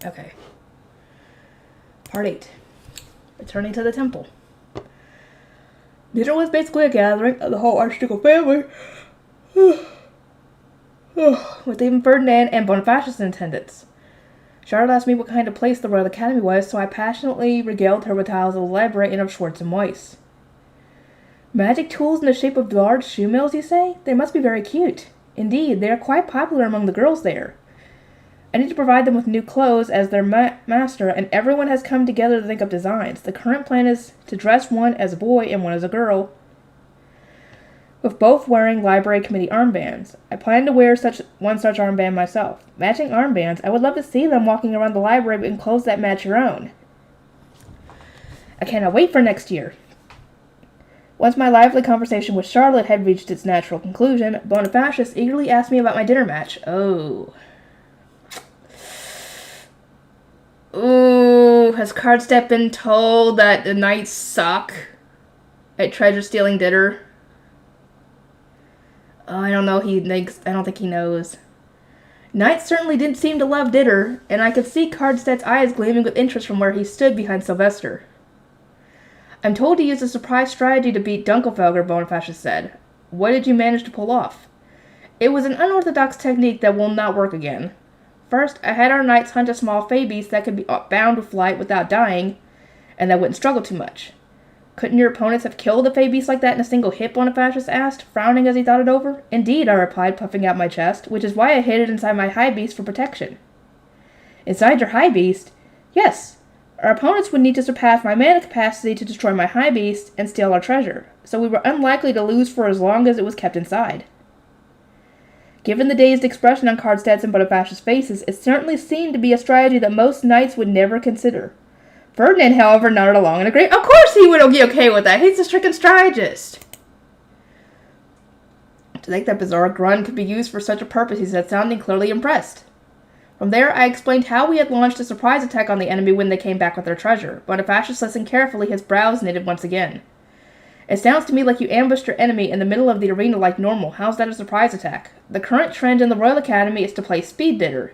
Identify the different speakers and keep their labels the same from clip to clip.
Speaker 1: Okay. Part 8. Returning to the temple. Dinner was basically a gathering of the whole Archducal family, with even Ferdinand and Bonifacius in attendance. Charlotte asked me what kind of place the Royal Academy was, so I passionately regaled her with tales of the library and of Schwartz and Weiss. Magic tools in the shape of large shoe mills, you say? They must be very cute. Indeed, they are quite popular among the girls there. I need to provide them with new clothes as their master, and everyone has come together to think up designs. The current plan is to dress one as a boy and one as a girl, with both wearing library committee armbands. I plan to wear such armband myself. Matching armbands, I would love to see them walking around the library in clothes that match your own. I cannot wait for next year. Once my lively conversation with Charlotte had reached its natural conclusion, Bonifacius eagerly asked me about my dinner match. Ooh, has Cardstep been told that the knights suck at treasure-stealing dinner? Oh, I don't know. I don't think he knows. Knights certainly didn't seem to love dinner, and I could see Cardstep's eyes gleaming with interest from where he stood behind Sylvester. I'm told to use a surprise strategy to beat Dunkelfelger, Bonifacius said. What did you manage to pull off? It was an unorthodox technique that will not work again. First, I had our knights hunt a small fey beast that could be bound with light without dying, and that wouldn't struggle too much. Couldn't your opponents have killed a fey beast like that in a single hit, Bonifacius asked, frowning as he thought it over. Indeed, I replied, puffing out my chest, which is why I hid it inside my high beast for protection. Inside your high beast? Yes. Our opponents would need to surpass my mana capacity to destroy my high beast and steal our treasure, so we were unlikely to lose for as long as it was kept inside. Given the dazed expression on Cardstep's and Bonifacius' faces, it certainly seemed to be a strategy that most knights would never consider. Ferdinand, however, nodded along and agreed. Of course he would be okay with that. He's a stricken strategist. To think that bizarre grunt could be used for such a purpose, he said, sounding clearly impressed. From there, I explained how we had launched a surprise attack on the enemy when they came back with their treasure. Bonifacius listened carefully, his brows knitted once again. It sounds to me like you ambushed your enemy in the middle of the arena like normal. How's that a surprise attack? The current trend in the Royal Academy is to play speed dinner.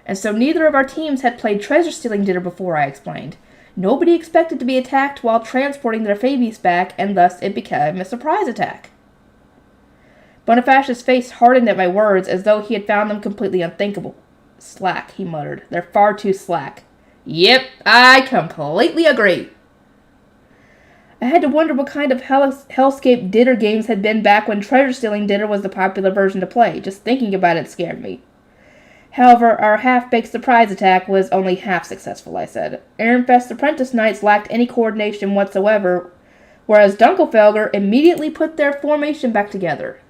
Speaker 1: And so neither of our teams had played treasure-stealing dinner before, I explained. Nobody expected to be attacked while transporting their fey beast back, and thus it became a surprise attack. Bonifacius' face hardened at my words as though he had found them completely unthinkable. Slack, he muttered. They're far too slack. Yep, I completely agree. I had to wonder what kind of hellscape dinner games had been back when treasure-stealing dinner was the popular version to play. Just thinking about it scared me. However, our half-baked surprise attack was only half successful, I said. Ehrenfest's apprentice knights lacked any coordination whatsoever, whereas Dunkelfelger immediately put their formation back together.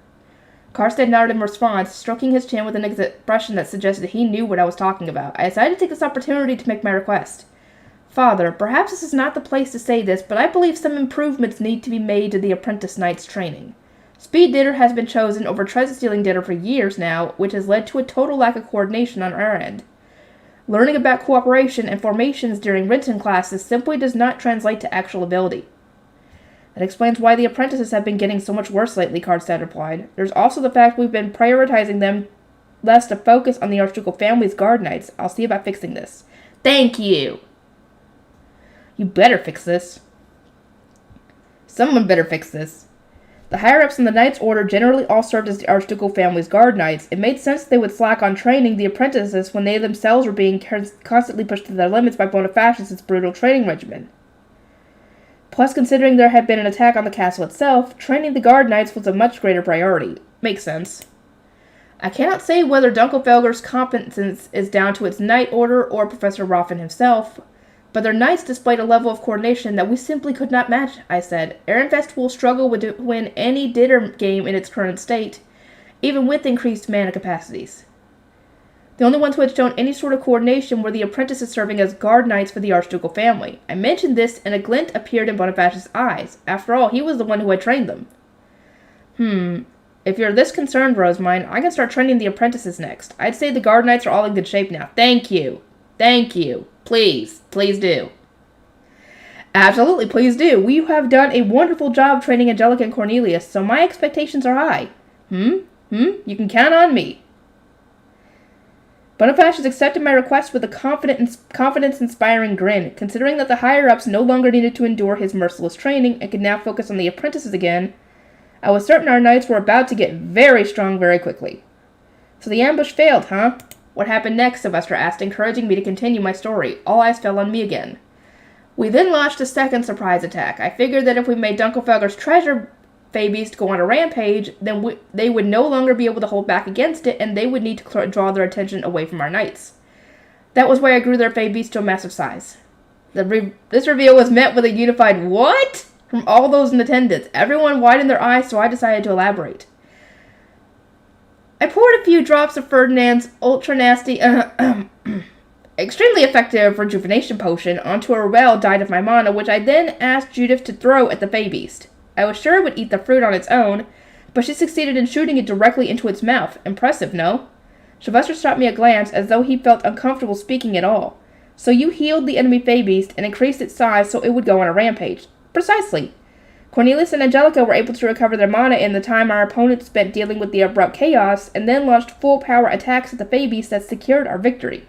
Speaker 1: Cardstep nodded in response, stroking his chin with an expression that suggested he knew what I was talking about. I decided to take this opportunity to make my request. Father, perhaps this is not the place to say this, but I believe some improvements need to be made to the apprentice knight's training. Speed dinner has been chosen over treasure-stealing dinner for years now, which has led to a total lack of coordination on our end. Learning about cooperation and formations during written classes simply does not translate to actual ability. That explains why the apprentices have been getting so much worse lately, Cardstep replied. There's also the fact we've been prioritizing them less to focus on the Archducal family's guard knights. I'll see about fixing this. Thank you! You better fix this. Someone better fix this. The higher-ups in the Knights Order generally all served as the Archducal family's guard knights. It made sense they would slack on training the apprentices when they themselves were being constantly pushed to their limits by Bonifacius' brutal training regimen. Plus, considering there had been an attack on the castle itself, training the guard knights was a much greater priority. Makes sense. I cannot say whether Dunkelfelger's competence is down to its Knight Order or Professor Roffin himself, but their knights displayed a level of coordination that we simply could not match, I said. Ehrenfest will struggle to win any dinner game in its current state, even with increased mana capacities. The only ones who had shown any sort of coordination were the apprentices serving as guard knights for the Archducal family. I mentioned this, and a glint appeared in Bonifacius' eyes. After all, he was the one who had trained them. If you're this concerned, Rosemine, I can start training the apprentices next. I'd say the guard knights are all in good shape now. Thank you. Thank you. Please do. Absolutely, please do. You have done a wonderful job training Angelica and Cornelius, so my expectations are high. You can count on me. Bonifacius accepted my request with a confidence-inspiring grin, considering that the higher-ups no longer needed to endure his merciless training and could now focus on the apprentices again. I was certain our knights were about to get very strong very quickly. So the ambush failed, huh? What happened next? Sylvester asked, encouraging me to continue my story. All eyes fell on me again. We then launched a second surprise attack. I figured that if we made Dunkelfelger's treasure Feybeast go on a rampage, then they would no longer be able to hold back against it, and they would need to draw their attention away from our knights. That was why I grew their Feybeast to a massive size. This reveal was met with a unified "What?" from all those in attendance. Everyone widened their eyes, so I decided to elaborate. I poured a few drops of Ferdinand's ultra-nasty, extremely effective rejuvenation potion onto a well dyed of my mana, which I then asked Judith to throw at the Feybeast. I was sure it would eat the fruit on its own, but she succeeded in shooting it directly into its mouth. Impressive, no? Sylvester shot me a glance as though he felt uncomfortable speaking at all. So you healed the enemy Feybeast and increased its size so it would go on a rampage. Precisely. Cornelius and Angelica were able to recover their mana in the time our opponents spent dealing with the abrupt chaos, and then launched full-power attacks at the Feybeast that secured our victory.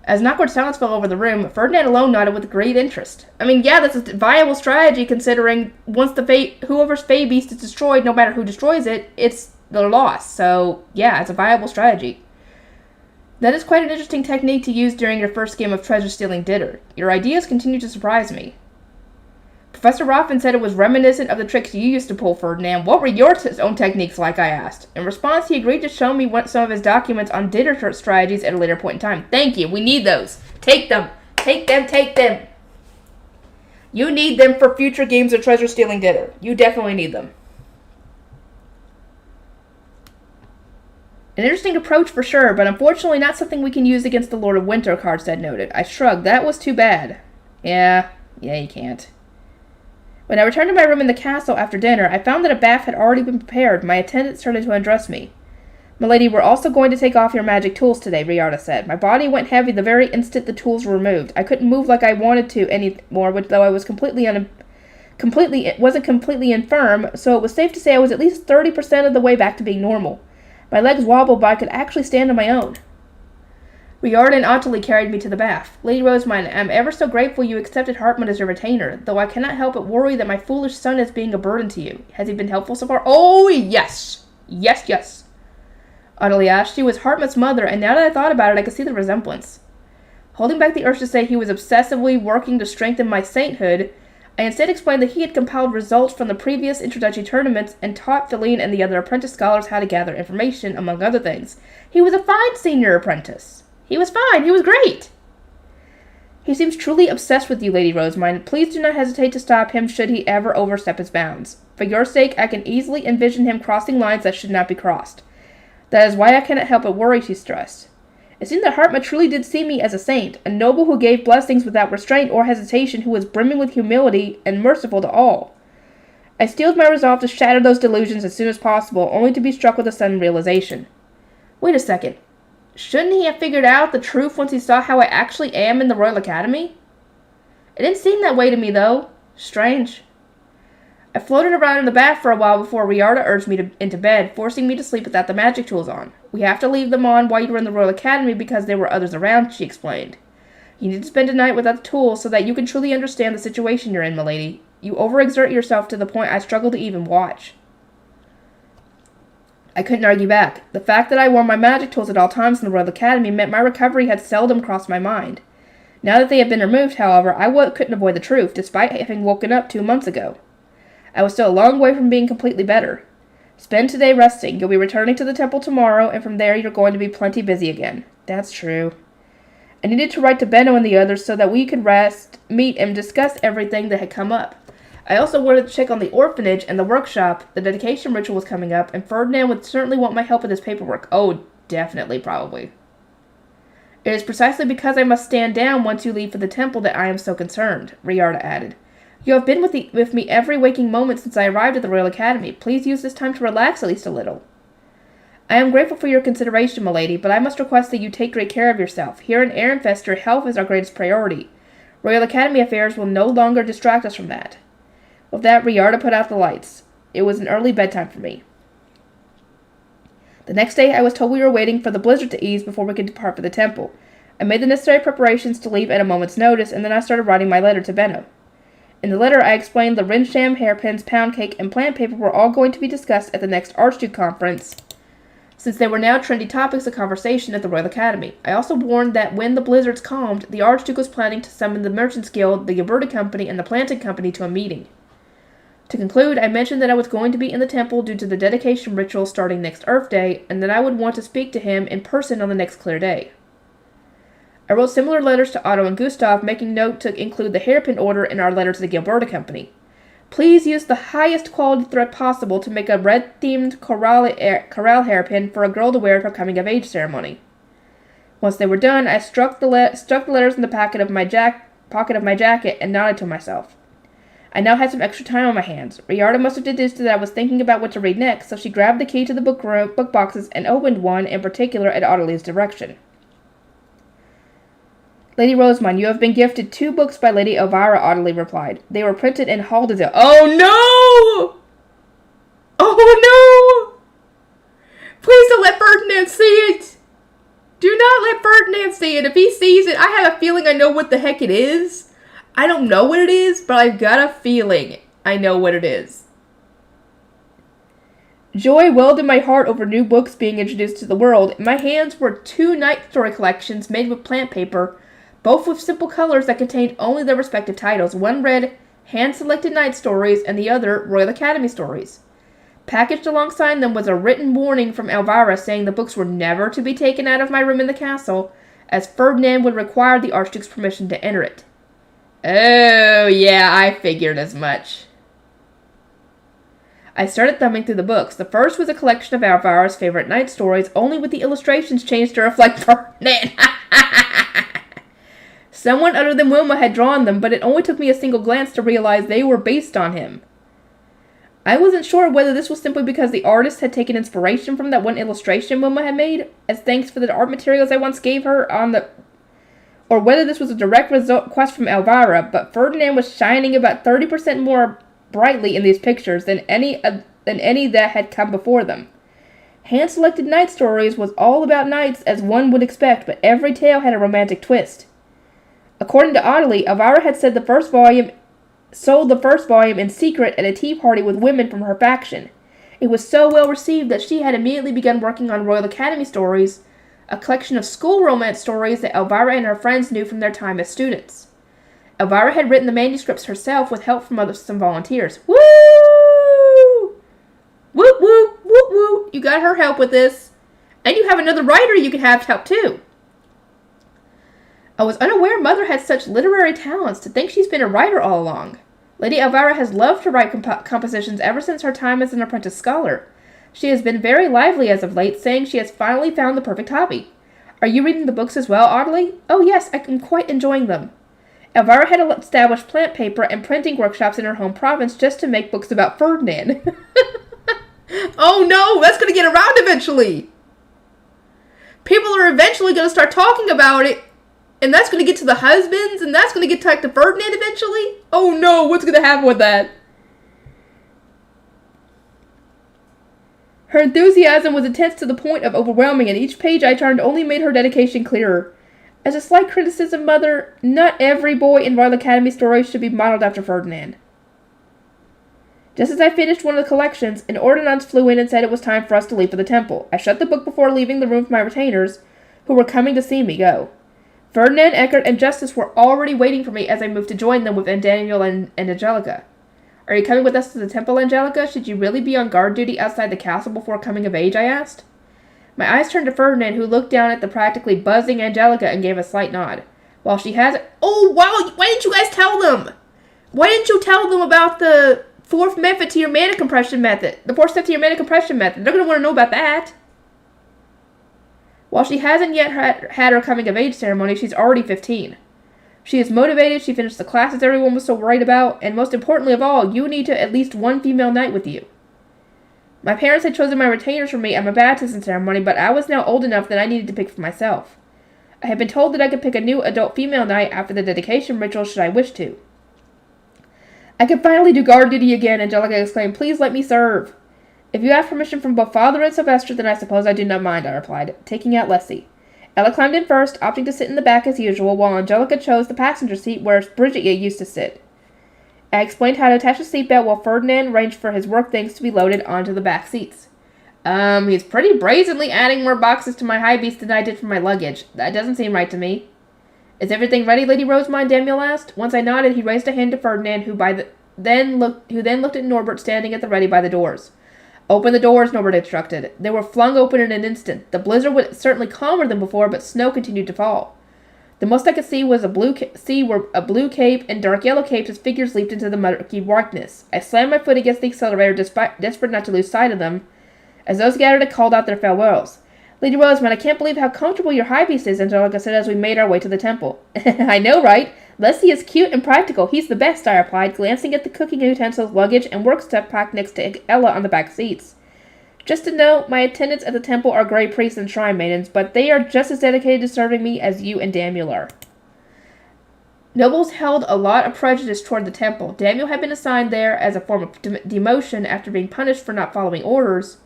Speaker 1: As an awkward silence fell over the room, Ferdinand alone nodded with great interest. I mean, yeah, that's a viable strategy, considering once whoever's Feybeast is destroyed, no matter who destroys it, it's their loss. So, yeah, it's a viable strategy. That is quite an interesting technique to use during your first game of treasure-stealing dinner. Your ideas continue to surprise me. Professor Roffin said it was reminiscent of the tricks you used to pull, Ferdinand. What were your own techniques like, I asked. In response, he agreed to show me some of his documents on dinner strategies at a later point in time. Thank you. We need those. Take them. Take them. Take them. You need them for future games of treasure-stealing dinner. You definitely need them. An interesting approach for sure, but unfortunately not something we can use against the Lord of Winter, Karstad noted. I shrugged. That was too bad. Yeah, you can't. When I returned to my room in the castle after dinner, I found that a bath had already been prepared. My attendants started to undress me. "Milady, we're also going to take off your magic tools today," Riarda said. My body went heavy the very instant the tools were removed. I couldn't move like I wanted to anymore, though I was completely infirm, so it was safe to say I was at least 30% of the way back to being normal. My legs wobbled, but I could actually stand on my own. Riordan and Ottilie carried me to the bath. "Lady Rosemine, I am ever so grateful you accepted Hartmut as your retainer, though I cannot help but worry that my foolish son is being a burden to you. Has he been helpful so far?" "Oh, yes! Yes. Ottilie asked. She was Hartmut's mother, and now that I thought about it, I could see the resemblance. Holding back the urge to say he was obsessively working to strengthen my sainthood, I instead explained that he had compiled results from the previous introductory tournaments and taught Feline and the other apprentice scholars how to gather information, among other things. He was a fine senior apprentice. He was fine. He was great. He seems truly obsessed with you, Lady Rosemine. Please do not hesitate to stop him should he ever overstep his bounds. For your sake, I can easily envision him crossing lines that should not be crossed. That is why I cannot help but worry," she stressed. It seemed that Hartmut truly did see me as a saint, a noble who gave blessings without restraint or hesitation, who was brimming with humility and merciful to all. I steeled my resolve to shatter those delusions as soon as possible, only to be struck with a sudden realization. Wait a second. Shouldn't he have figured out the truth once he saw how I actually am in the Royal Academy? It didn't seem that way to me, though. Strange. I floated around in the bath for a while before Riarda urged me into bed, forcing me to sleep without the magic tools on. "We have to leave them on while you were in the Royal Academy because there were others around," she explained. "You need to spend a night without the tools so that you can truly understand the situation you're in, milady. You overexert yourself to the point I struggle to even watch." I couldn't argue back. The fact that I wore my magic tools at all times in the Royal Academy meant my recovery had seldom crossed my mind. Now that they had been removed, however, I couldn't avoid the truth, despite having woken up 2 months ago. I was still a long way from being completely better. "Spend today resting. You'll be returning to the temple tomorrow, and from there you're going to be plenty busy again." That's true. I needed to write to Benno and the others so that we could meet, and discuss everything that had come up. I also wanted to check on the orphanage and the workshop. The dedication ritual was coming up, and Ferdinand would certainly want my help with his paperwork. Oh, definitely, probably. "It is precisely because I must stand down once you leave for the temple that I am so concerned," Riarda added. "You have been with me every waking moment since I arrived at the Royal Academy. Please use this time to relax at least a little." "I am grateful for your consideration, milady, but I must request that you take great care of yourself. Here in Ehrenfest, your health is our greatest priority. Royal Academy affairs will no longer distract us from that." With that, Riarda put out the lights. It was an early bedtime for me. The next day, I was told we were waiting for the blizzard to ease before we could depart for the temple. I made the necessary preparations to leave at a moment's notice, and then I started writing my letter to Benno. In the letter, I explained the Rinsham, hairpins, pound cake, and plant paper were all going to be discussed at the next Archduke conference, since they were now trendy topics of conversation at the Royal Academy. I also warned that when the blizzards calmed, the Archduke was planning to summon the Merchants Guild, the Gilberta Company, and the Planting Company to a meeting. To conclude, I mentioned that I was going to be in the temple due to the dedication ritual starting next Earth Day, and that I would want to speak to him in person on the next clear day. I wrote similar letters to Otto and Gustav, making note to include the hairpin order in our letter to the Gilberta Company. Please use the highest quality thread possible to make a red-themed chorale hairpin for a girl to wear at her coming-of-age ceremony. Once they were done, I stuck the letters in the pocket of my jacket and nodded to myself. I now had some extra time on my hands. Riarda must have deduced that I was thinking about what to read next, so she grabbed the key to the book boxes and opened one, in particular at Audley's direction. Lady Rosamond, you have been gifted 2 books by Lady Elvira, Audley replied. They were printed in Haldesdale. Oh no! Oh no! Please don't let Ferdinand see it! Do not let Ferdinand see it. If he sees it, I have a feeling I know what the heck it is. I don't know what it is, but I've got a feeling I know what it is. Joy welled in my heart over new books being introduced to the world. In my hands were 2 night story collections made with plant paper, both with simple colors that contained only their respective titles. One read Hand-Selected Night Stories, and the other Royal Academy Stories. Packaged alongside them was a written warning from Elvira saying the books were never to be taken out of my room in the castle, as Ferdinand would require the Archduke's permission to enter it. Oh, yeah, I figured as much. I started thumbing through the books. The first was a collection of Elvira's favorite night stories, only with the illustrations changed to reflect Ferdinand. Someone other than Wilma had drawn them, but it only took me a single glance to realize they were based on him. I wasn't sure whether this was simply because the artist had taken inspiration from that one illustration Wilma had made, as thanks for the art materials I once gave her or whether this was a direct request from Elvira, but Ferdinand was shining about 30% more brightly in these pictures than any that had come before them. Hand-Selected Night Stories was all about nights as one would expect, but every tale had a romantic twist. According to Audley, Elvira had sold the first volume in secret at a tea party with women from her faction. It was so well received that she had immediately begun working on Royal Academy Stories, a collection of school romance stories that Elvira and her friends knew from their time as students. Elvira had written the manuscripts herself with help from some volunteers. Woo! Whoop, whoop, whoop, whoop. You got her help with this. And you have another writer you could have help too. I was unaware Mother had such literary talents. To think she's been a writer all along. Lady Elvira has loved to write compositions ever since her time as an apprentice scholar. She has been very lively as of late, saying she has finally found the perfect hobby. Are you reading the books as well, Audley? Oh yes, I am quite enjoying them. Elvira had established plant paper and printing workshops in her home province just to make books about Ferdinand. Oh no, that's going to get around eventually. People are eventually going to start talking about it. And that's going to get to the husbands, and that's going to get to Ferdinand eventually? Oh no, what's going to happen with that? Her enthusiasm was intense to the point of overwhelming, and each page I turned only made her dedication clearer. As a slight criticism, Mother, not every boy in Royal Academy stories should be modeled after Ferdinand. Just as I finished one of the collections, an ordinance flew in and said it was time for us to leave for the temple. I shut the book before leaving the room for my retainers, who were coming to see me go. Ferdinand, Eckert, and Justice were already waiting for me as I moved to join them with Daniel and Angelica. Are you coming with us to the temple, Angelica? Should you really be on guard duty outside the castle before coming of age? I asked. My eyes turned to Ferdinand, who looked down at the practically buzzing Angelica and gave a slight nod. While she has it... Oh, wow! Why didn't you guys tell them? Why didn't you tell them about the fourth method to your mana compression method? The fourth step to your mana compression method. They're going to want to know about that. While she hasn't yet had her coming-of-age ceremony, she's already 15. She is motivated, she finished the classes everyone was so worried about, and most importantly of all, you need to at least one female knight with you. My parents had chosen my retainers for me at my baptism ceremony, but I was now old enough that I needed to pick for myself. I had been told that I could pick a new adult female knight after the dedication ritual should I wish to. I could finally do guard duty again, Angelica exclaimed. Please let me serve. If you have permission from both Father and Sylvester, then I suppose I do not mind, I replied, taking out Leslie. Ella climbed in first, opting to sit in the back as usual, while Angelica chose the passenger seat where Bridget used to sit. I explained how to attach the seatbelt while Ferdinand arranged for his work things to be loaded onto the back seats. He's pretty brazenly adding more boxes to my high beast than I did for my luggage. That doesn't seem right to me. Is everything ready, Lady Rosamond? Daniel asked. Once I nodded, he raised a hand to Ferdinand, who then looked at Norbert standing at the ready by the doors. Open the doors, Norbert instructed. They were flung open in an instant. The blizzard was certainly calmer than before, but snow continued to fall. The most I could see was a blue cape and dark yellow capes as figures leaped into the murky darkness. I slammed my foot against the accelerator, desperate not to lose sight of them. As those gathered, I called out their farewells. Lady Rosamond, I can't believe how comfortable your high beast is, Angelica said as we made our way to the temple. I know, right? Leslie is cute and practical. He's the best, I replied, glancing at the cooking utensils, luggage, and work stuff packed next to Ella on the back seats. Just to note, my attendants at the temple are Grey Priests and Shrine Maidens, but they are just as dedicated to serving me as you and Daniel are. Nobles held a lot of prejudice toward the temple. Daniel had been assigned there as a form of demotion after being punished for not following orders,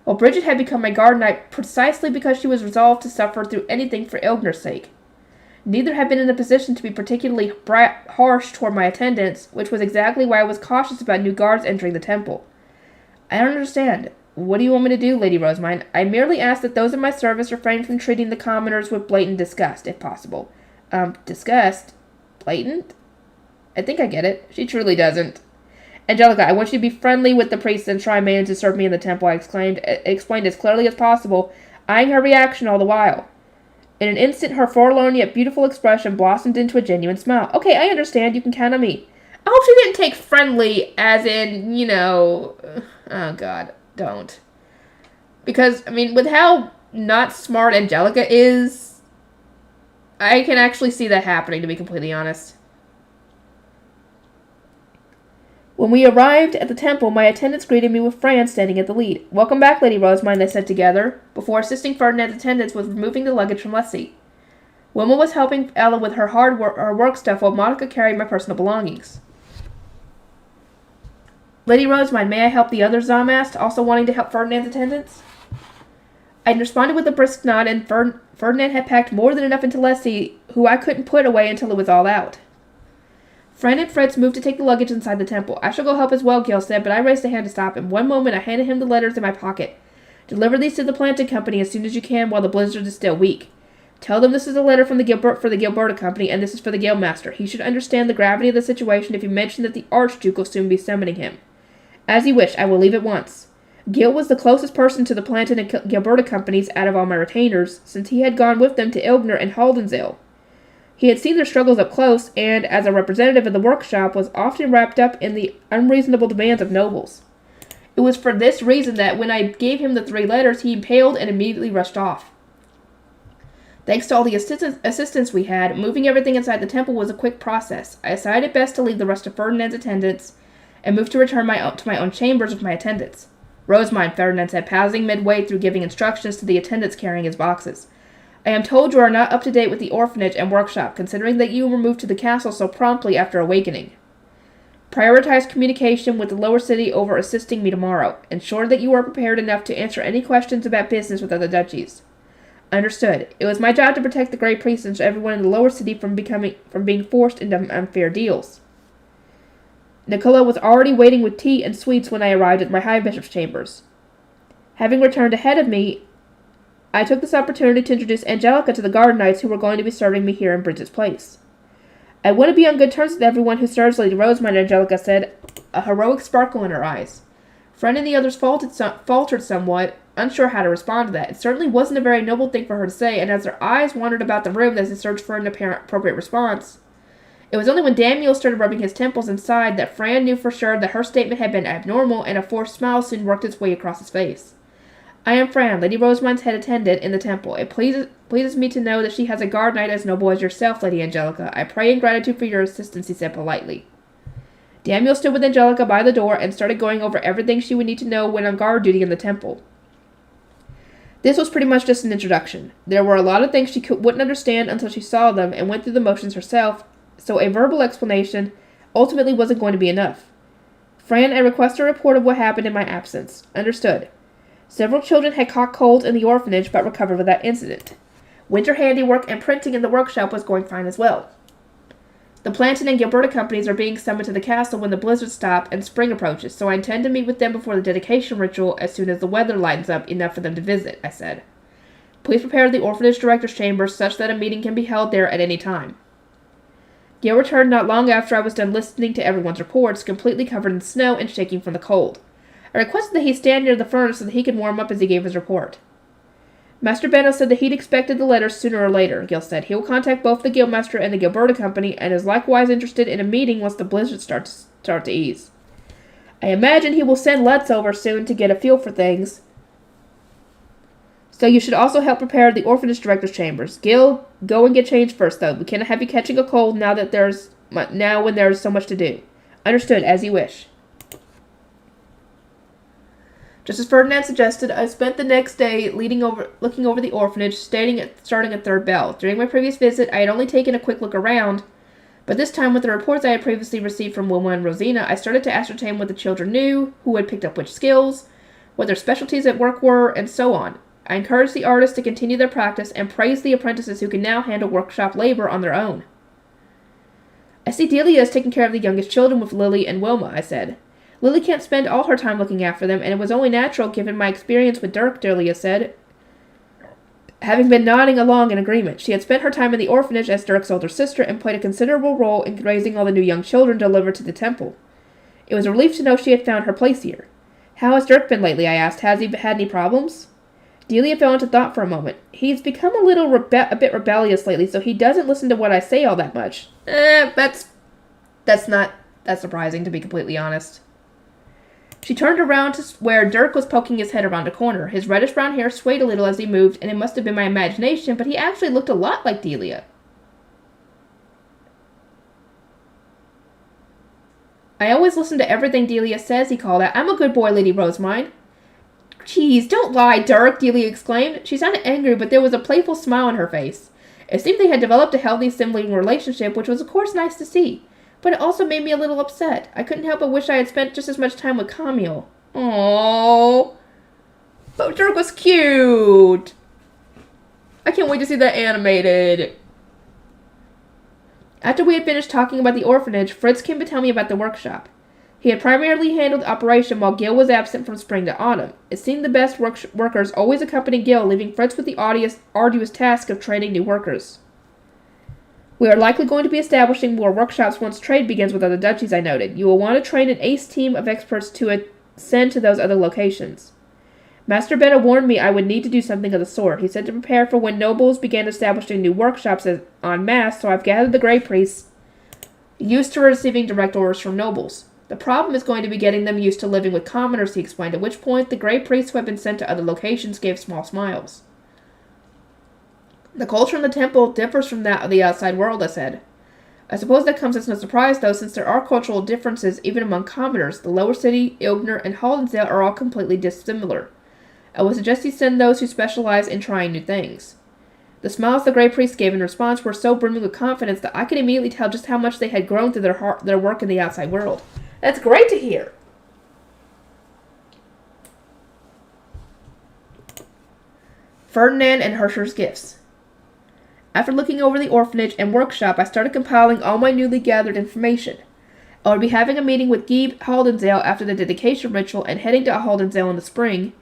Speaker 1: while Bridget had become my guard knight precisely because she was resolved to suffer through anything for Ilgnur's sake. Neither had been in a position to be particularly harsh toward my attendants, which was exactly why I was cautious about new guards entering the temple. I don't understand. What do you want me to do, Lady Rosamond? I merely ask that those in my service refrain from treating the commoners with blatant disgust, if possible. Disgust? Blatant? I think I get it. She truly doesn't. Angelica, I want you to be friendly with the priests and shrine maidens who serve me in the temple, I explained as clearly as possible, eyeing her reaction all the while. In an instant, her forlorn yet beautiful expression blossomed into a genuine smile. Okay, I understand. You can count on me. I hope she didn't take friendly as in, oh God, don't. Because, with how not smart Angelica is, I can actually see that happening, to be completely honest. When we arrived at the temple, my attendants greeted me with Fran standing at the lead. Welcome back, Lady Rosamond, they said together, before assisting Ferdinand's attendants with removing the luggage from Leslie. Wilma was helping Ella with her work stuff while Monica carried my personal belongings. Lady Rosamond, may I help the others? Zom asked, also wanting to help Ferdinand's attendants. I responded with a brisk nod, and Ferdinand had packed more than enough into Leslie, who I couldn't put away until it was all out. Fran and Fritz moved to take the luggage inside the temple. I shall go help as well, Gil said, but I raised a hand to stop him. One moment, I handed him the letters in my pocket. Deliver these to the planting company as soon as you can while the blizzard is still weak. Tell them this is a letter from the Gilberta Company, and this is for the Guildmaster. He should understand the gravity of the situation if you mention that the Archduke will soon be summoning him. As you wish, I will leave at once. Gil was the closest person to the Plantain and Gilberta Companies out of all my retainers, since he had gone with them to Ilgnur and Haldensale. He had seen their struggles up close, and, as a representative of the workshop, was often wrapped up in the unreasonable demands of nobles. It was for this reason that, when I gave him the 3 letters, he paled and immediately rushed off. Thanks to all the assistance we had, moving everything inside the temple was a quick process. I decided best to leave the rest of Ferdinand's attendants, and moved to return to my own chambers with my attendants. Rosamond, Ferdinand said, pausing midway through giving instructions to the attendants carrying his boxes. I am told you are not up to date with the orphanage and workshop, considering that you were moved to the castle so promptly after awakening. Prioritize communication with the lower city over assisting me tomorrow. Ensure that you are prepared enough to answer any questions about business with other duchies. Understood. It was my job to protect the Grey Priests and everyone in the lower city from being forced into unfair deals. Nicola was already waiting with tea and sweets when I arrived at my High Bishop's chambers. Having returned ahead of me, I took this opportunity to introduce Angelica to the guard knights who were going to be serving me here in Bridget's place. I want to be on good terms with everyone who serves Lady Rosamond, Angelica said, a heroic sparkle in her eyes. Fred and the others faltered somewhat, unsure how to respond to that. It certainly wasn't a very noble thing for her to say, and as their eyes wandered about the room as they searched for an appropriate response, it was only when Daniel started rubbing his temples and sighed that Fran knew for sure that her statement had been abnormal, and a forced smile soon worked its way across his face. I am Fran, Lady Rosamond's head attendant in the temple. It pleases me to know that she has a guard knight as noble as yourself, Lady Angelica. I pray in gratitude for your assistance, he said politely. Daniel stood with Angelica by the door and started going over everything she would need to know when on guard duty in the temple. This was pretty much just an introduction. There were a lot of things she wouldn't understand until she saw them and went through the motions herself, so a verbal explanation ultimately wasn't going to be enough. Fran, I request a report of what happened in my absence. Understood. Several children had caught colds in the orphanage but recovered without incident. Winter handiwork and printing in the workshop was going fine as well. The Plantain and Gilberta companies are being summoned to the castle when the blizzards stop and spring approaches, so I intend to meet with them before the dedication ritual as soon as the weather lightens up enough for them to visit, I said. Please prepare the orphanage director's chamber such that a meeting can be held there at any time. Gil returned not long after I was done listening to everyone's reports, completely covered in snow and shaking from the cold. I requested that he stand near the furnace so that he could warm up as he gave his report. Master Benno said that he'd expected the letter sooner or later, Gil said. He will contact both the Guildmaster and the Gilberta Company, and is likewise interested in a meeting once the blizzards start to ease. I imagine he will send Lutz over soon to get a feel for things. So you should also help prepare the orphanage director's chambers. Gil, go and get changed first, though. We cannot have you catching a cold now when there's so much to do. Understood, as you wish. Just as Ferdinand suggested, I spent the next day looking over the orphanage, starting at third bell. During my previous visit, I had only taken a quick look around, but this time with the reports I had previously received from Wilma and Rosina, I started to ascertain what the children knew, who had picked up which skills, what their specialties at work were, and so on. I encouraged the artists to continue their practice and praised the apprentices who can now handle workshop labor on their own. I see Delia is taking care of the youngest children with Lily and Wilma, I said. Lily can't spend all her time looking after them, and it was only natural given my experience with Dirk, Delia said, having been nodding along in agreement. She had spent her time in the orphanage as Dirk's older sister and played a considerable role in raising all the new young children delivered to the temple. It was a relief to know she had found her place here. How has Dirk been lately, I asked. Has he had any problems? Delia fell into thought for a moment. He's become a bit rebellious lately, so he doesn't listen to what I say all that much. That's not that surprising, to be completely honest. She turned around to where Dirk was poking his head around a corner. His reddish-brown hair swayed a little as he moved, and it must have been my imagination, but he actually looked a lot like Delia. I always listen to everything Delia says, he called out. I'm a good boy, Lady Rosemine. Geez, don't lie, Dirk, Delia exclaimed. She sounded angry, but there was a playful smile on her face. It seemed they had developed a healthy sibling relationship, which was of course nice to see. But it also made me a little upset. I couldn't help but wish I had spent just as much time with Camille. Aww. But Dirk was cute. I can't wait to see that animated. After we had finished talking about the orphanage, Fritz came to tell me about the workshop. He had primarily handled operation while Gil was absent from spring to autumn. It seemed the best workers always accompanied Gil, leaving Fritz with the arduous task of training new workers. We are likely going to be establishing more workshops once trade begins with other duchies, I noted. You will want to train an ace team of experts to send to those other locations. Master Benno warned me I would need to do something of the sort. He said to prepare for when nobles began establishing new workshops en masse, so I've gathered the Grey Priests used to receiving direct orders from nobles. The problem is going to be getting them used to living with commoners, he explained, at which point the Grey Priests who had been sent to other locations gave small smiles. The culture in the temple differs from that of the outside world, I said. I suppose that comes as no surprise, though, since there are cultural differences even among commoners. The lower city, Ilgner, and Haldensdale are all completely dissimilar. I would suggest you send those who specialize in trying new things. The smiles the Grey Priest gave in response were so brimming with confidence that I could immediately tell just how much they had grown through their work in the outside world. That's great to hear. Ferdinand and Herscher's gifts. After looking over the orphanage and workshop, I started compiling all my newly gathered information. I would be having a meeting with Guy Haldensdale after the dedication ritual and heading to Haldensdale in the spring,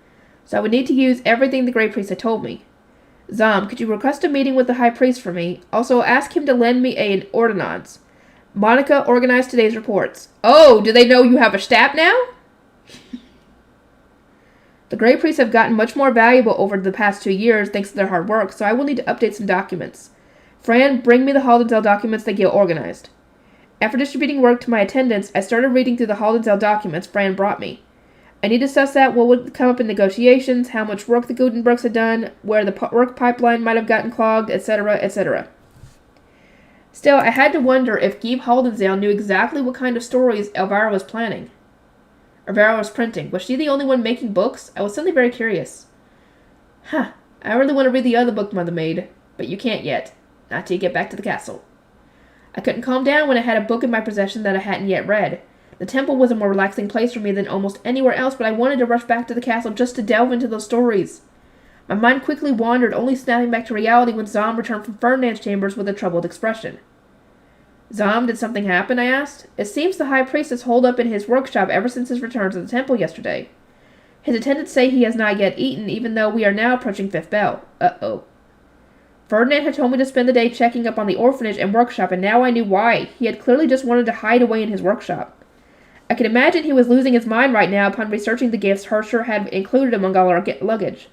Speaker 1: so I would need to use everything the Grey Priest had told me. Zom, could you request a meeting with the High Priest for me? Also, ask him to lend me an ordonnance. Monica organized today's reports. Oh, do they know you have a stab now? The Grey Priests have gotten much more valuable over the past 2 years thanks to their hard work, so I will need to update some documents. Fran, bring me the Haldensdale documents that Gil organized. After distributing work to my attendants, I started reading through the Haldensdale documents Fran brought me. I need to suss out what would come up in negotiations, how much work the Gutenbergs had done, where the work pipeline might have gotten clogged, etc., etc. Still, I had to wonder if Guy Haldensdale knew exactly what kind of stories Elvira was planning. Elvira was printing. Was she the only one making books? I was suddenly very curious. I really want to read the other book Mother made, but you can't yet. Not till you get back to the castle. I couldn't calm down when I had a book in my possession that I hadn't yet read. The temple was a more relaxing place for me than almost anywhere else, but I wanted to rush back to the castle just to delve into those stories. My mind quickly wandered, only snapping back to reality when Zom returned from Ferdinand's chambers with a troubled expression. Zom, did something happen? I asked. It seems the High Priest has holed up in his workshop ever since his return to the temple yesterday. His attendants say he has not yet eaten, even though we are now approaching 5th bell. Uh-oh. Ferdinand had told me to spend the day checking up on the orphanage and workshop, and now I knew why. He had clearly just wanted to hide away in his workshop. I could imagine he was losing his mind right now upon researching the gifts Hersher had included among all our luggage.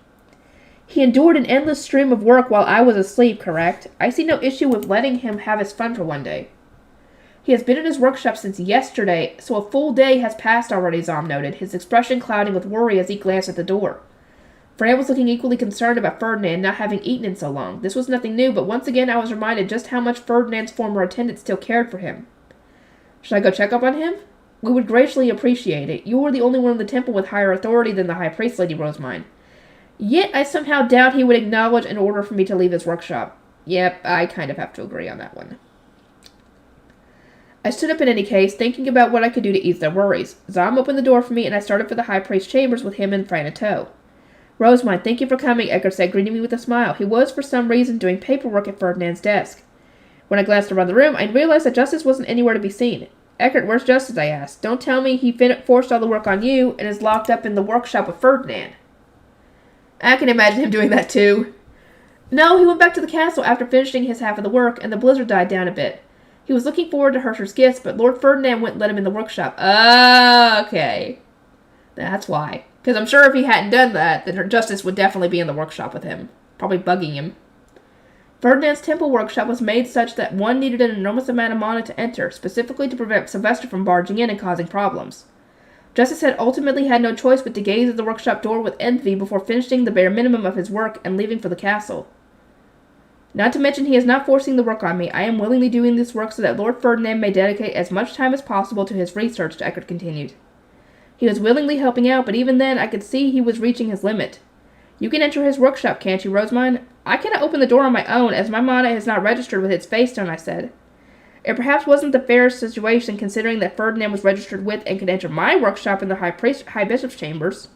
Speaker 1: He endured an endless stream of work while I was asleep, correct? I see no issue with letting him have his fun for one day. He has been in his workshop since yesterday, so a full day has passed already, Zom noted, his expression clouding with worry as he glanced at the door. Fran was looking equally concerned about Ferdinand not having eaten in so long. This was nothing new, but once again I was reminded just how much Ferdinand's former attendant still cared for him. Should I go check up on him? We would graciously appreciate it. You are the only one in the temple with higher authority than the High Priest, Lady Rosemine. Yet I somehow doubt he would acknowledge an order for me to leave his workshop. Yep, I kind of have to agree on that one. I stood up in any case, thinking about what I could do to ease their worries. Zom opened the door for me, and I started for the High Priest's chambers with him and Fran in tow. Rosemine, thank you for coming, Eckert said, greeting me with a smile. He was, for some reason, doing paperwork at Ferdinand's desk. When I glanced around the room, I realized that Justice wasn't anywhere to be seen. Eckert, where's Justice? I asked. Don't tell me he forced all the work on you and is locked up in the workshop with Ferdinand. I can imagine him doing that, too. No, he went back to the castle after finishing his half of the work, and the blizzard died down a bit. He was looking forward to Hersher's gifts, but Lord Ferdinand wouldn't let him in the workshop. Okay. That's why. Because I'm sure if he hadn't done that, then Justice would definitely be in the workshop with him. Probably bugging him. Ferdinand's temple workshop was made such that one needed an enormous amount of mana to enter, specifically to prevent Sylvester from barging in and causing problems. Justice had ultimately had no choice but to gaze at the workshop door with envy before finishing the bare minimum of his work and leaving for the castle. Not to mention he is not forcing the work on me. I am willingly doing this work so that Lord Ferdinand may dedicate as much time as possible to his research, Eckert continued. He was willingly helping out, but even then I could see he was reaching his limit. You can enter his workshop, can't you, Rosemine? I cannot open the door on my own, as my mana is not registered with its face stone, I said. It perhaps wasn't the fairest situation, considering that Ferdinand was registered with and could enter my workshop in the High Bishop's chambers.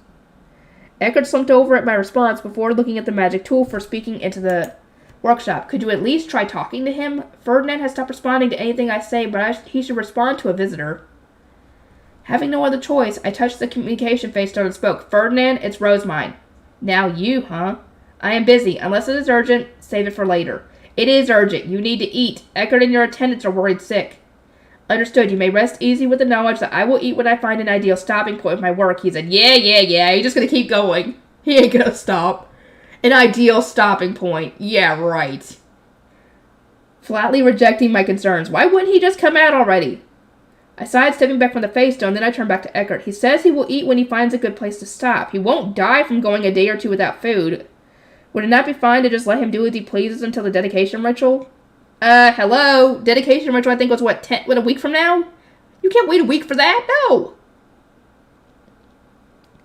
Speaker 1: Eckert slumped over at my response before looking at the magic tool for speaking into the workshop. Could you at least try talking to him? Ferdinand has stopped responding to anything I say, but he should respond to a visitor. Having no other choice, I touched the communication face stone and spoke. Ferdinand, it's Rosemine. Now you, huh? I am busy. Unless it is urgent, save it for later. It is urgent. You need to eat. Eckert and your attendants are worried sick. Understood. You may rest easy with the knowledge that I will eat when I find an ideal stopping point with my work. He said, yeah. He's just going to keep going. He ain't going to stop. An ideal stopping point. Yeah, right. Flatly rejecting my concerns. Why wouldn't he just come out already? I sighed, stepping back from the face stone, then I turned back to Eckert. He says he will eat when he finds a good place to stop. He won't die from going a day or two without food. Would it not be fine to just let him do as he pleases until the dedication ritual? Hello? Dedication ritual I think was, a week from now? You can't wait a week for that? No!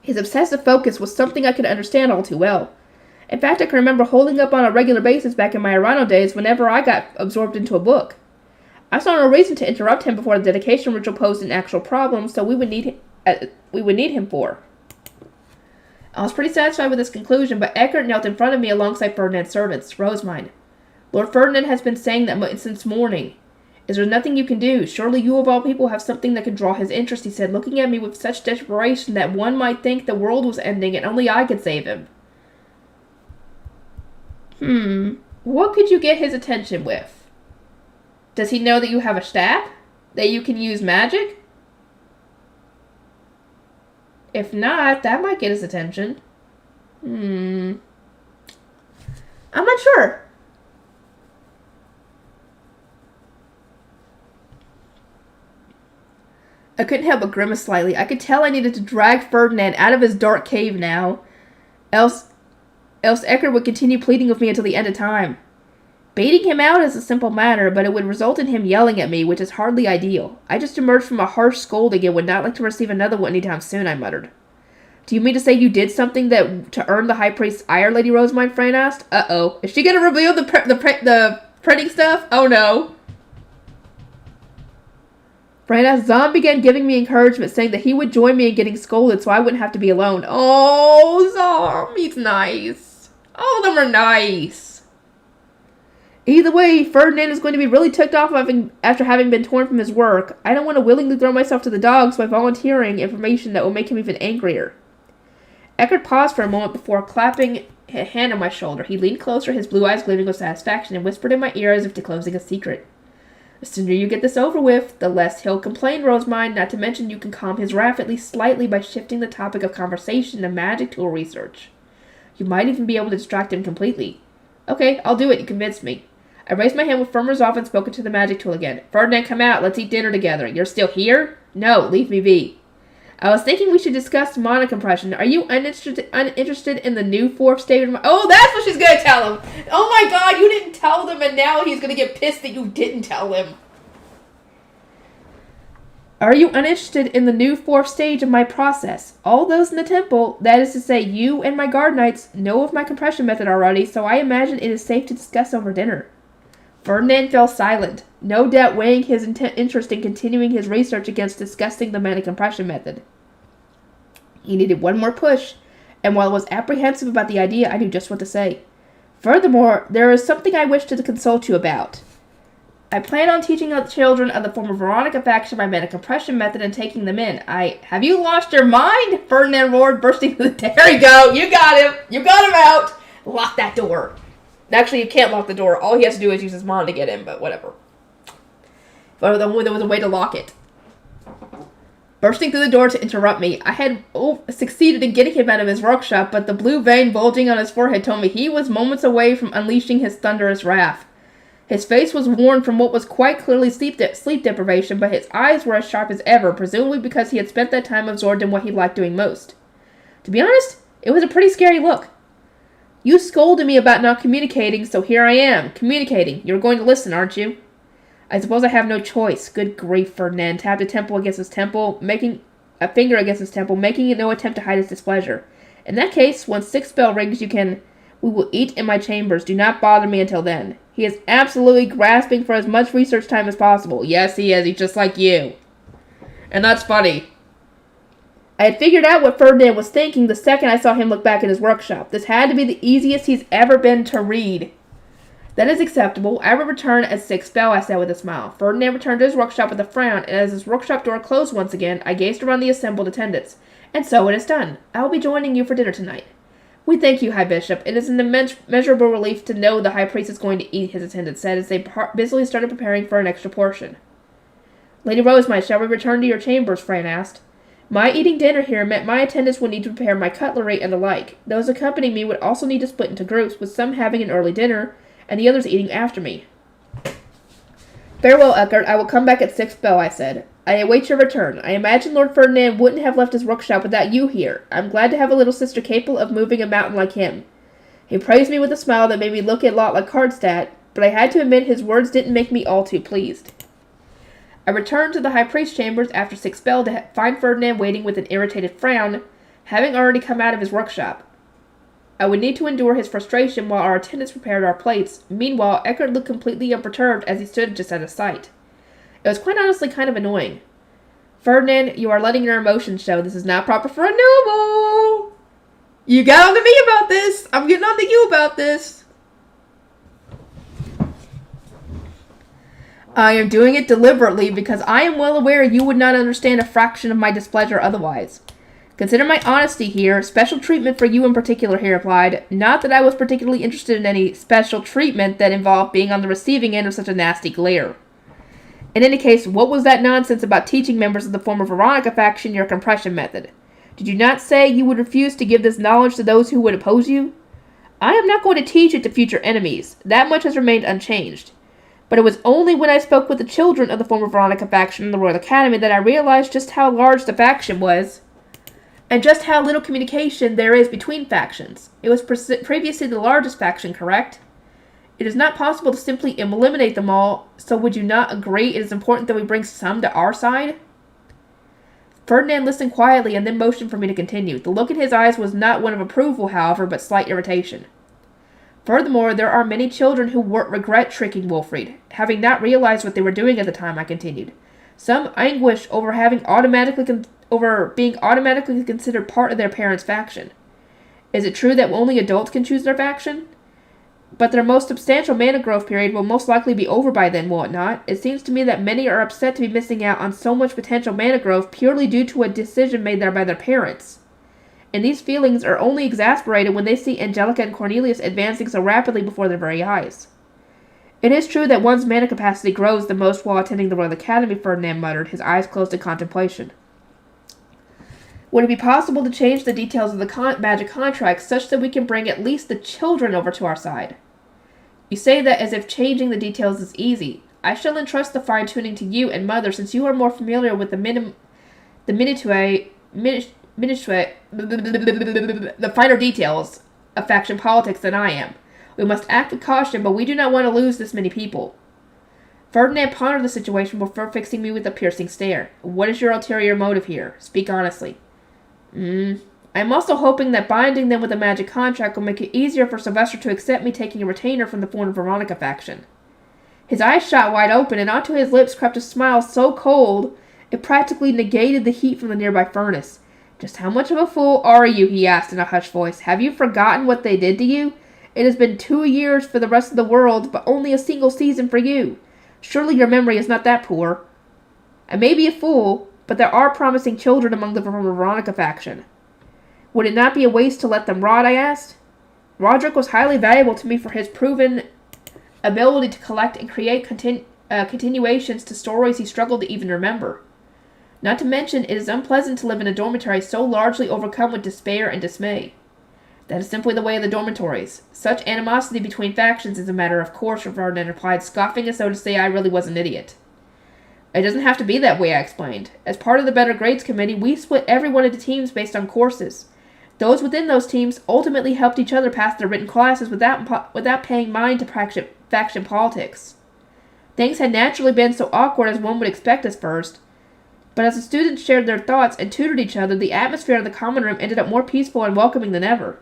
Speaker 1: His obsessive focus was something I could understand all too well. In fact, I can remember holding up on a regular basis back in my Arano days whenever I got absorbed into a book. I saw no reason to interrupt him before the dedication ritual posed an actual problem, so we would need him for. I was pretty satisfied with this conclusion, but Eckert knelt in front of me alongside Ferdinand's servants, Rosemine. Lord Ferdinand has been saying that since morning. Is there nothing you can do? Surely you of all people have something that could draw his interest, he said, looking at me with such desperation that one might think the world was ending and only I could save him. What could you get his attention with? Does he know that you have a staff? That you can use magic? If not, that might get his attention. I'm not sure. I couldn't help but grimace slightly. I could tell I needed to drag Ferdinand out of his dark cave now. Else Eckert would continue pleading with me until the end of time. Baiting him out is a simple matter, but it would result in him yelling at me, which is hardly ideal. I just emerged from a harsh scolding and would not like to receive another one anytime soon, I muttered. Do you mean to say you did something to earn the High Priest's ire, Lady Rosemine? Fran asked. Uh-oh. Is she going to reveal the printing stuff? Oh, no. Brandon, Zom began giving me encouragement, saying that he would join me in getting scolded so I wouldn't have to be alone. Oh, Zom, he's nice. All of them are nice. Either way, Ferdinand is going to be really ticked off after having been torn from his work. I don't want to willingly throw myself to the dogs by volunteering information that will make him even angrier. Eckert paused for a moment before clapping a hand on my shoulder. He leaned closer, his blue eyes gleaming with satisfaction, and whispered in my ear as if disclosing a secret. The sooner you get this over with, the less he'll complain, Rosemine, not to mention you can calm his wrath at least slightly by shifting the topic of conversation to magic tool research. You might even be able to distract him completely. Okay, I'll do it, you convinced me. I raised my hand with firm resolve and spoke into the magic tool again. Ferdinand, come out, let's eat dinner together. You're still here? No, leave me be. I was thinking we should discuss mana compression. Are you uninterested in the new fourth stage of Oh, that's what she's going to tell him. Oh my god, you didn't tell them, and now he's going to get pissed that you didn't tell him. Are you uninterested in the new fourth stage of my process? All those in the temple, that is to say you and my guard knights, know of my compression method already, so I imagine it is safe to discuss over dinner. Ferdinand fell silent, no doubt weighing his interest in continuing his research against discussing the mana compression method. He needed one more push, and while I was apprehensive about the idea, I knew just what to say. Furthermore, there is something I wish to consult you about. I plan on teaching the children of the former Veronica faction my mana compression method and taking them in. Have you lost your mind? Ferdinand roared, bursting through the There you go! You got him! You got him out! Lock that door. Actually, you can't lock the door. All he has to do is use his mana to get in, but whatever. But there was a way to lock it. Bursting through the door to interrupt me, I had succeeded in getting him out of his workshop, but the blue vein bulging on his forehead told me he was moments away from unleashing his thunderous wrath. His face was worn from what was quite clearly sleep deprivation, but his eyes were as sharp as ever, presumably because he had spent that time absorbed in what he liked doing most. To be honest, it was a pretty scary look. You scolded me about not communicating, so here I am, communicating. You're going to listen, aren't you? I suppose I have no choice. Good grief, Ferdinand tapped a temple against his temple, making a finger against his temple, making no attempt to hide his displeasure. In that case, once 6 bell rings, we will eat in my chambers. Do not bother me until then. He is absolutely grasping for as much research time as possible. Yes, he is. He's just like you. And that's funny. I had figured out what Ferdinand was thinking the second I saw him look back at his workshop. This had to be the easiest he's ever been to read. That is acceptable. I will return at 6 bell, I said with a smile. Ferdinand returned to his workshop with a frown, and as his workshop door closed once again, I gazed around the assembled attendants. And so it is done. I will be joining you for dinner tonight. We thank you, High Bishop. It is an immeasurable relief to know the High Priest is going to eat, his attendant said as they busily started preparing for an extra portion. Lady Rosemite, shall we return to your chambers? Fran asked. My eating dinner here meant my attendants would need to prepare my cutlery and the like. Those accompanying me would also need to split into groups, with some having an early dinner, and the others eating after me. Farewell, Eckert. I will come back at 6 bell, I said. I await your return. I imagine Lord Ferdinand wouldn't have left his workshop without you here. I'm glad to have a little sister capable of moving a mountain like him. He praised me with a smile that made me look a lot like Karlstadt, but I had to admit his words didn't make me all too pleased. I returned to the High Priest's chambers after 6 bell to find Ferdinand waiting with an irritated frown, having already come out of his workshop. I would need to endure his frustration while our attendants prepared our plates. Meanwhile, Eckert looked completely unperturbed as he stood just out of sight. It was quite honestly kind of annoying. Ferdinand, you are letting your emotions show. This is not proper for a noble. You got on to me about this. I'm getting on to you about this. I am doing it deliberately because I am well aware you would not understand a fraction of my displeasure otherwise. Consider my honesty here. Special treatment for you in particular, he replied. Not that I was particularly interested in any special treatment that involved being on the receiving end of such a nasty glare. In any case, what was that nonsense about teaching members of the former Veronica faction your compression method? Did you not say you would refuse to give this knowledge to those who would oppose you? I am not going to teach it to future enemies. That much has remained unchanged. But it was only when I spoke with the children of the former Veronica faction in the Royal Academy that I realized just how large the faction was, and just how little communication there is between factions. It was previously the largest faction, correct? It is not possible to simply eliminate them all, so would you not agree it is important that we bring some to our side? Ferdinand listened quietly and then motioned for me to continue. The look in his eyes was not one of approval, however, but slight irritation. Furthermore, there are many children who regret tricking Wilfried, having not realized what they were doing at the time, I continued. Some anguish over being automatically considered part of their parents' faction. Is it true that only adults can choose their faction? But their most substantial mana growth period will most likely be over by then, will it not? It seems to me that many are upset to be missing out on so much potential mana growth purely due to a decision made there by their parents. And these feelings are only exasperated when they see Angelica and Cornelius advancing so rapidly before their very eyes. It is true that one's mana capacity grows the most while attending the Royal Academy, Ferdinand muttered, his eyes closed in contemplation. Would it be possible to change the details of the magic contract such that we can bring at least the children over to our side? You say that as if changing the details is easy. I shall entrust the fine-tuning to you and Mother, since you are more familiar with the finer details of faction politics than I am. We must act with caution, but we do not want to lose this many people. Ferdinand pondered the situation before fixing me with a piercing stare. What is your ulterior motive here? Speak honestly. I am also hoping that binding them with a magic contract will make it easier for Sylvester to accept me taking a retainer from the former Veronica faction. His eyes shot wide open, and onto his lips crept a smile so cold it practically negated the heat from the nearby furnace. Just how much of a fool are you? He asked in a hushed voice. Have you forgotten what they did to you? It has been 2 years for the rest of the world, but only a single season for you. Surely your memory is not that poor. I may be a fool, but there are promising children among the Veronica faction. Would it not be a waste to let them rot? I asked. Roderick was highly valuable to me for his proven ability to collect and create continuations to stories he struggled to even remember. Not to mention, it is unpleasant to live in a dormitory so largely overcome with despair and dismay. That is simply the way of the dormitories. Such animosity between factions is a matter of course, Ferdinand replied, scoffing as though to say I really was an idiot. It doesn't have to be that way, I explained. As part of the Better Grades Committee, we split everyone into teams based on courses. Those within those teams ultimately helped each other pass their written classes without paying mind to faction politics. Things had naturally been so awkward as one would expect at first, but as the students shared their thoughts and tutored each other, the atmosphere in the common room ended up more peaceful and welcoming than ever.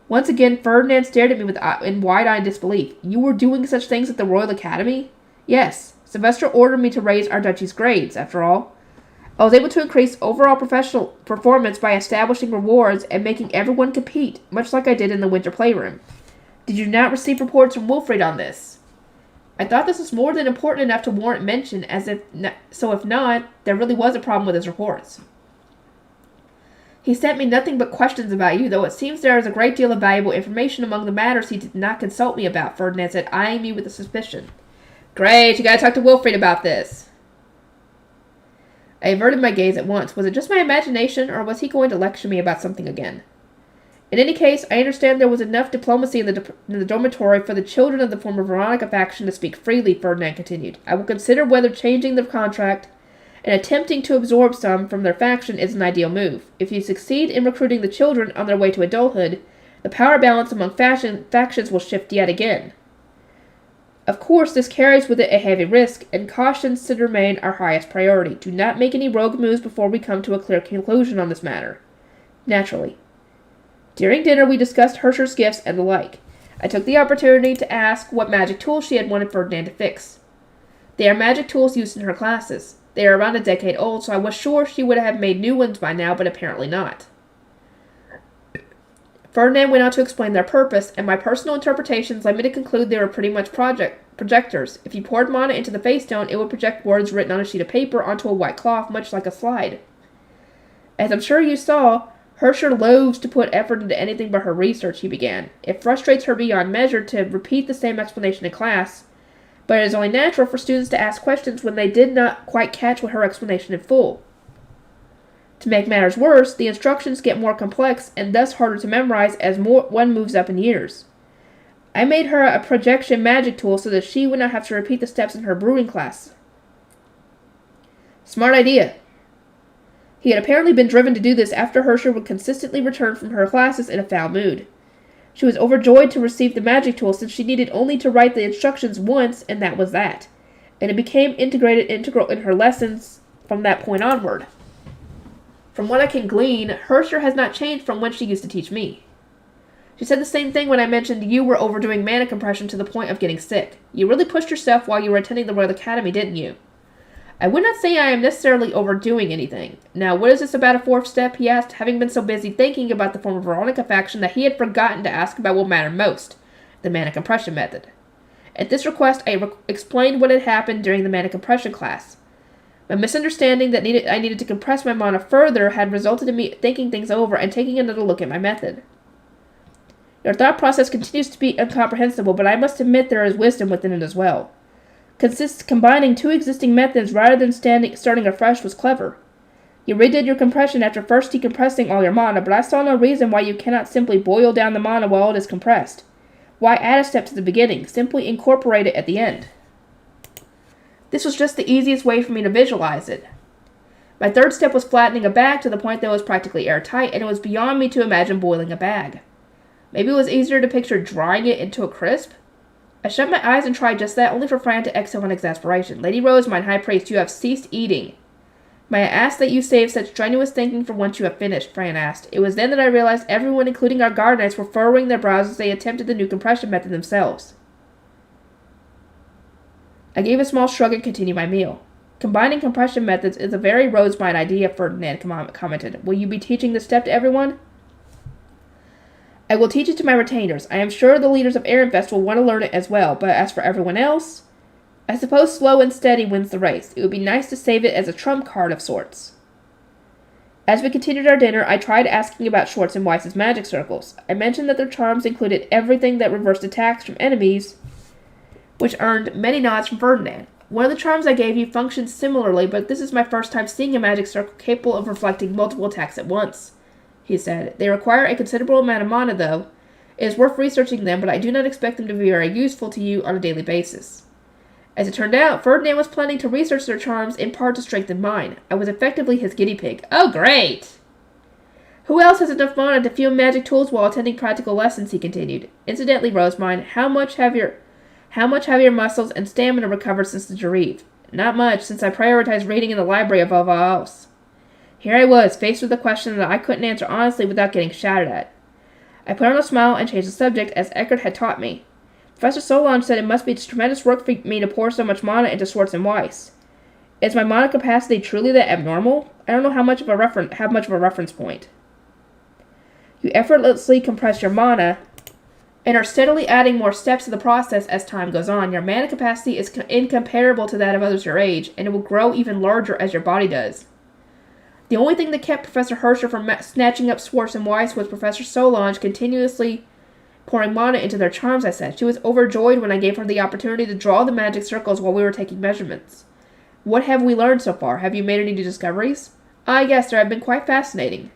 Speaker 1: Once again, Ferdinand stared at me in wide-eyed disbelief. You were doing such things at the Royal Academy? Yes. Sylvester ordered me to raise our duchy's grades, after all. I was able to increase overall professional performance by establishing rewards and making everyone compete, much like I did in the winter playroom. Did you not receive reports from Wilfrid on this? I thought this was more than important enough to warrant mention, if not, there really was a problem with his reports. He sent me nothing but questions about you, though it seems there is a great deal of valuable information among the matters he did not consult me about, Ferdinand said, eyeing me with a suspicion. Great, you gotta talk to Wilfrid about this. I averted my gaze at once. Was it just my imagination, or was he going to lecture me about something again? In any case, I understand there was enough diplomacy in the dormitory for the children of the former Veronica faction to speak freely, Ferdinand continued. I will consider whether changing the contract and attempting to absorb some from their faction is an ideal move. If you succeed in recruiting the children on their way to adulthood, the power balance among factions will shift yet again. Of course, this carries with it a heavy risk, and caution should remain our highest priority. Do not make any rogue moves before we come to a clear conclusion on this matter. Naturally. During dinner, we discussed Hersher's gifts and the like. I took the opportunity to ask what magic tools she had wanted Ferdinand to fix. They are magic tools used in her classes. They are around a decade old, so I was sure she would have made new ones by now, but apparently not. Ferdinand went on to explain their purpose, and my personal interpretations led me to conclude they were pretty much projectors. If you poured mana into the face stone, it would project words written on a sheet of paper onto a white cloth, much like a slide. As I'm sure you saw, Hersher loathes to put effort into anything but her research, he began. It frustrates her beyond measure to repeat the same explanation in class, but it is only natural for students to ask questions when they did not quite catch her explanation in full. To make matters worse, the instructions get more complex and thus harder to memorize as one moves up in years. I made her a projection magic tool so that she would not have to repeat the steps in her brewing class. Smart idea. He had apparently been driven to do this after Hersher would consistently return from her classes in a foul mood. She was overjoyed to receive the magic tool since she needed only to write the instructions once, and that was that. And it became integral in her lessons from that point onward. From what I can glean, Hersher has not changed from when she used to teach me. She said the same thing when I mentioned you were overdoing mana compression to the point of getting sick. You really pushed yourself while you were attending the Royal Academy, didn't you? I would not say I am necessarily overdoing anything. Now, what is this about a fourth step, he asked, having been so busy thinking about the former Veronica faction that he had forgotten to ask about what mattered most, the mana compression method. At this request, I explained what had happened during the mana compression class. My misunderstanding that I needed to compress my mana further had resulted in me thinking things over and taking another look at my method. Your thought process continues to be incomprehensible, but I must admit there is wisdom within it as well. Combining two existing methods rather than starting afresh was clever. You redid your compression after first decompressing all your mana, but I saw no reason why you cannot simply boil down the mana while it is compressed. Why add a step to the beginning? Simply incorporate it at the end. This was just the easiest way for me to visualize it. My third step was flattening a bag to the point that it was practically airtight, and it was beyond me to imagine boiling a bag. Maybe it was easier to picture drying it into a crisp? I shut my eyes and tried just that, only for Fran to exhale in exasperation. Lady Rosemine, high priest, you have ceased eating. May I ask that you save such strenuous thinking for once you have finished, Fran asked. It was then that I realized everyone, including our guard knights, were furrowing their brows as they attempted the new compression method themselves. I gave a small shrug and continued my meal. Combining compression methods is a very Rosemine idea, Ferdinand commented. Will you be teaching this step to everyone? I will teach it to my retainers. I am sure the leaders of Ehrenfest will want to learn it as well, but as for everyone else, I suppose slow and steady wins the race. It would be nice to save it as a trump card of sorts. As we continued our dinner, I tried asking about Schwartz and Weiss's magic circles. I mentioned that their charms included everything that reversed attacks from enemies, which earned many nods from Ferdinand. One of the charms I gave you functions similarly, but this is my first time seeing a magic circle capable of reflecting multiple attacks at once, he said. They require a considerable amount of mana, though. It is worth researching them, but I do not expect them to be very useful to you on a daily basis. As it turned out, Ferdinand was planning to research their charms in part to strengthen mine. I was effectively his guinea pig. Oh, great! Who else has enough mana to field magic tools while attending practical lessons, he continued. Incidentally, Rosemine, how much have your muscles and stamina recovered since the Jareve? Not much, since I prioritized reading in the library above all else. Here I was, faced with a question that I couldn't answer honestly without getting shouted at. I put on a smile and changed the subject, as Eckert had taught me. Professor Solange said it must be tremendous work for me to pour so much mana into Schwartz and Weiss. Is my mana capacity truly that abnormal? I don't know have much of a reference point. You effortlessly compress your mana, and are steadily adding more steps to the process as time goes on. Your mana capacity is incomparable to that of others your age, and it will grow even larger as your body does. The only thing that kept Professor Herscher from snatching up Schwartz and Weiss was Professor Solange continuously pouring mana into their charms, I said. She was overjoyed when I gave her the opportunity to draw the magic circles while we were taking measurements. What have we learned so far? Have you made any new discoveries? Yes, they have been quite fascinating.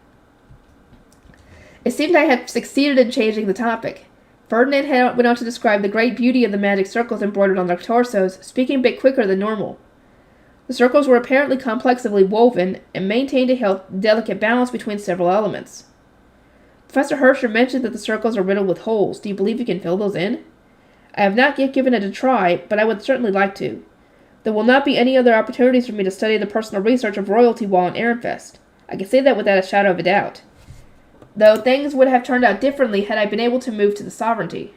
Speaker 1: It seemed I had succeeded in changing the topic. Ferdinand went on to describe the great beauty of the magic circles embroidered on their torsos, speaking a bit quicker than normal. The circles were apparently complexly woven and maintained a delicate balance between several elements. Professor Herscher mentioned that the circles are riddled with holes. Do you believe you can fill those in? I have not yet given it a try, but I would certainly like to. There will not be any other opportunities for me to study the personal research of royalty while in Ehrenfest. I can say that without a shadow of a doubt. Though things would have turned out differently had I been able to move to the sovereignty.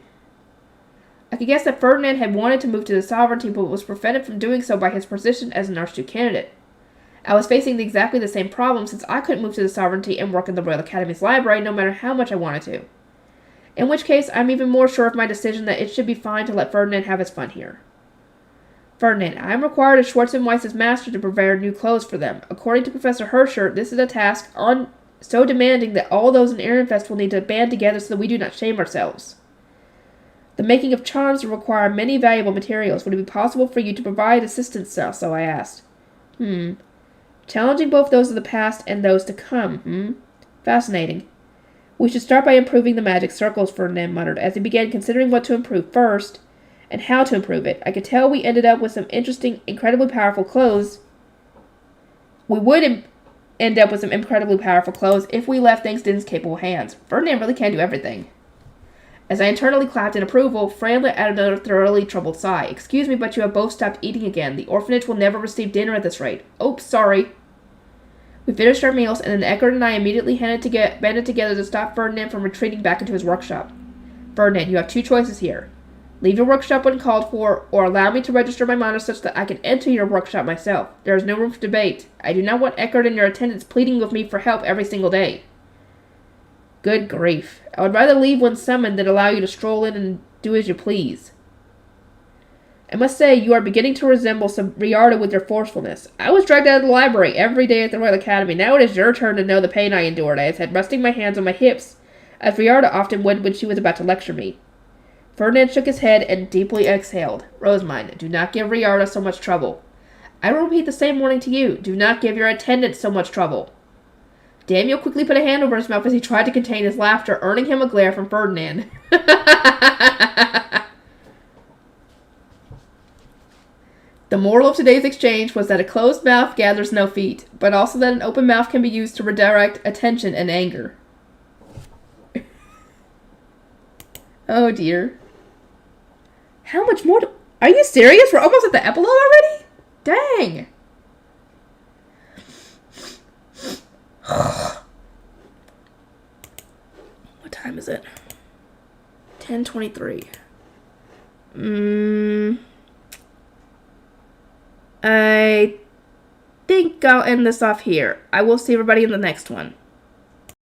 Speaker 1: I could guess that Ferdinand had wanted to move to the sovereignty, but was prevented from doing so by his position as an Archduke candidate. I was facing exactly the same problem, since I couldn't move to the sovereignty and work in the Royal Academy's library no matter how much I wanted to. In which case, I'm even more sure of my decision that it should be fine to let Ferdinand have his fun here. Ferdinand, I am required as Schwartz and Weiss's master to prepare new clothes for them. According to Professor Herscher, this is a task so demanding that all those in Ehrenfest will need to band together so that we do not shame ourselves. The making of charms will require many valuable materials. Would it be possible for you to provide assistance, so I asked. Challenging both those of the past and those to come, Fascinating. We should start by improving the magic circles, Ferdinand muttered, as he began considering what to improve first, and how to improve it. I could tell we ended up with some interesting, incredibly powerful clothes. We would end up with some incredibly powerful clothes if we left things in his capable hands. Ferdinand really can do everything. As I internally clapped in approval, Fran let out another thoroughly troubled sigh. Excuse me, but you have both stopped eating again. The orphanage will never receive dinner at this rate. Oh, sorry. We finished our meals, and then Eckert and I immediately banded together to stop Ferdinand from retreating back into his workshop. Ferdinand, you have two choices here. Leave your workshop when called for, or allow me to register my monitor such that I can enter your workshop myself. There is no room for debate. I do not want Eckert and your attendants pleading with me for help every single day. Good grief. I would rather leave when summoned than allow you to stroll in and do as you please. I must say, you are beginning to resemble some Riarda with your forcefulness. I was dragged out of the library every day at the Royal Academy. Now it is your turn to know the pain I endured. I said, resting my hands on my hips, as Riarda often would when she was about to lecture me. Ferdinand shook his head and deeply exhaled. Rosamund, do not give Riarda so much trouble. I will repeat the same warning to you. Do not give your attendants so much trouble. Daniel quickly put a hand over his mouth as he tried to contain his laughter, earning him a glare from Ferdinand. The moral of today's exchange was that a closed mouth gathers no feet, but also that an open mouth can be used to redirect attention and anger. Oh dear. How much more Are you serious? We're almost at the epilogue already? Dang. What time is it? 10:23. I think I'll end this off here. I will see everybody in the next one.